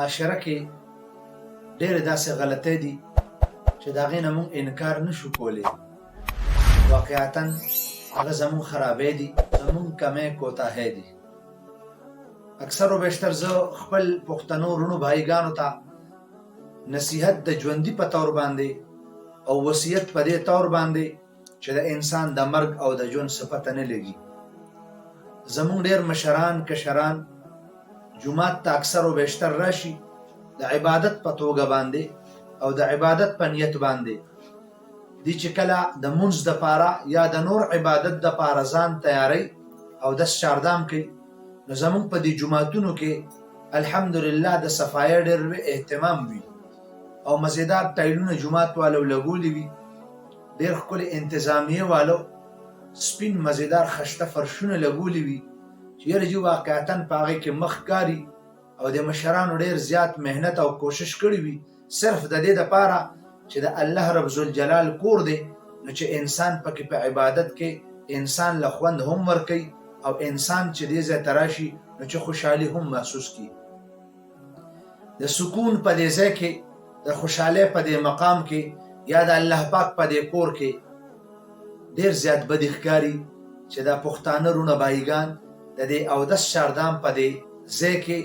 معاشره کې ډېرې داسې غلطۍ دي چې د هغې نه موږ انکار نشو کولی. واقعتاً هغه زموږ خرابۍ دي، زموږ کمی کوتاهۍ دي. اکثر و بیشتر زه خپل پښتنو وروڼو بهایګانو ته نصیحت د ژوندي په طور باندې او وصیت په دې طور باندې چې د انسان د مرګ او د ژوند څه پته نه لګي. زموږ ډېر مشران کشران جومات ته اکثر و بیشتر راشي د عبادت په توګه باندې او د عبادت په نیت باندې دی چې کله د مونځ دپاره یا د نور عبادت دپاره ځان تیاری او دس چاردام کوي، نو زموږ په دې جوماتونو کې الحمدلله د صفایۍ ډېر اهتمام وي او مزیدار ټایلونه جومات والو لګولي وي، ډېر ښکلې انتظامیې والو سپین مزیدار خشته فرشونه لګولي وي چې یاره جي واقعتاً په هغې کې مخ کاري او د مشرانو ډېر زیات محنت او کوشش کړی وي صرف د دې دپاره چې د الله رب ذوالجلال کور دی، نو چې انسان پکې په عبادت کې انسان له خوند هم ورکوي او انسان چې دې ځای ته راشي نو چې خوشحالي هم محسوس کړي. د سکون په دې ځای کې، د خوشحالۍ په دې مقام کې یا د الله پاک په دې کور کې ډېر زیات بدې ښکاري چې دا پښتانه وروڼه بهایګان د دې اودس چاردام په دې ځای کې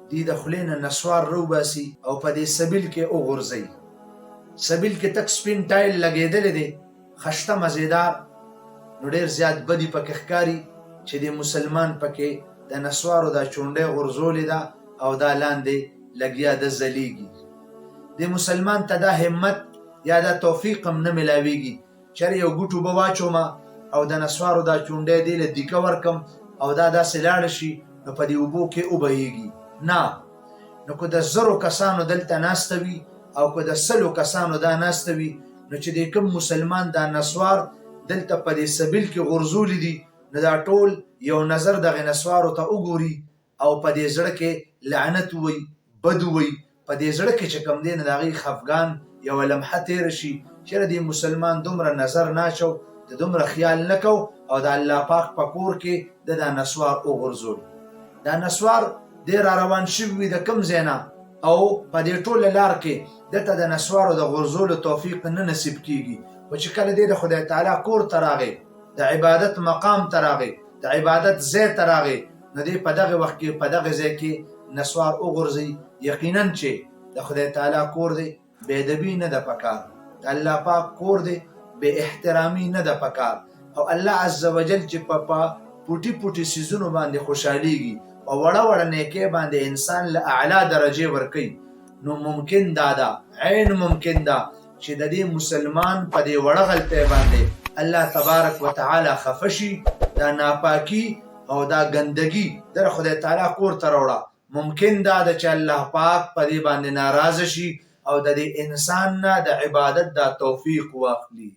دی د خولې نه نسوار راوباسي او په دې سبیل کې وغورځوي. سبیل کې تک سپین ټایل لګېدلی دی، خشته مزیدار، نو ډېر زیات بدي پکې ښکاري چې د مسلمان پکې د نسوارو دا چونډۍ غورځولې ده او دا لاندې لګیا د ځلیږي. د مسلمان ته دا همت یا دا توفیق هم نه میلاویږي چېرې یو ګوټ اوبه واچومه او د نسوارو دا چونډۍ دې له دیکه ورکم او دا داسې لاړه شي نو په دې اوبو کې وبهیږي. نه، نو که د 1000 کسانو دلته ناسته وي او که د 100 کسانو دا ناسته وي، نو چې د کوم مسلمان دا نسوار دلته په دې سبیل کې غورځولی دي، نو دا ټول یو نظر دغې نسوارو ته وګوري او په دې زړه کې لعنت ووایي، بد ووایي، په دې زړه کې چې کوم دی نو د هغې خفګان یوه لمحه تېره شي چېرې دې مسلمان دومره نظر ناچو، د دومره خیال نه کو او د الله پاک په کور کې د دا نسوار وغورځول. دا نسوار دی را روان شوي وي د کوم ځای نه او په دې ټوله لار کې دلته د نسوارو د غورځولو توفیق نه نصیب کیږي، خو چې کله دی د خدای تعالی کور ته راغی، د عبادت مقام ته راغی، د عبادت ځای ته راغی، نو دی په دغه وخت کې په دغه ځای کې نسوار وغورځوي. یقینا چې د خدای تعالی کور دی بې ادبي نه ده پکار، د الله پاک کور دی بې احترامي نه ده پکار، او الله عز وجل چې په پوټي پوټي څیزونو باندې خوشحالیږي او وړه وړه نیکۍ باندې انسان له اعلی درجې ورکوي، نو ممکن دا ده، عین ممکن ده چې د دې مسلمان په دې وړه غلطۍ باندې الله تبارک وتعالی خفه شي، دا ناپاکي او دا ګندګي در خدای تعالی کور ته راوړه. ممکن دا ده چې الله پاک په دې باندې ناراضه شي او د دې انسان نه د عبادت دا توفیق واخلي.